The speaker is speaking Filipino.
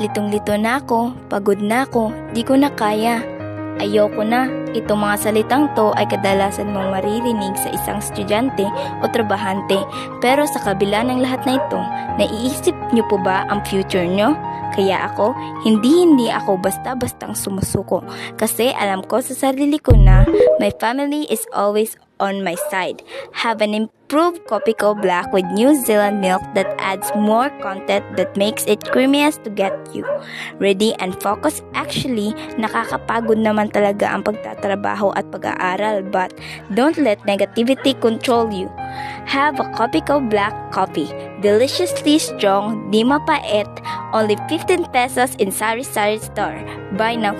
Litong-lito na ako, pagod na ako, di ko na kaya. Ayoko na. Itong mga salitang to ay kadalasan mong maririnig sa isang estudyante o trabahante. Pero sa kabila ng lahat na ito, naiisip niyo po ba ang future niyo? Kaya ako, hindi ako basta-bastang sumusuko. Kasi alam ko sa sarili ko na my family is always on my side. Have an improved Kopiko Black with New Zealand milk that adds more content that makes it creamiest to get you ready and focus. Actually, nakakapagod naman talaga ang pagtatrabaho at pag-aaral, but don't let negativity control you. Have a Kopiko Black coffee. Deliciously strong, di mapait, only 15 pesos in Sari Sari store. Buy now.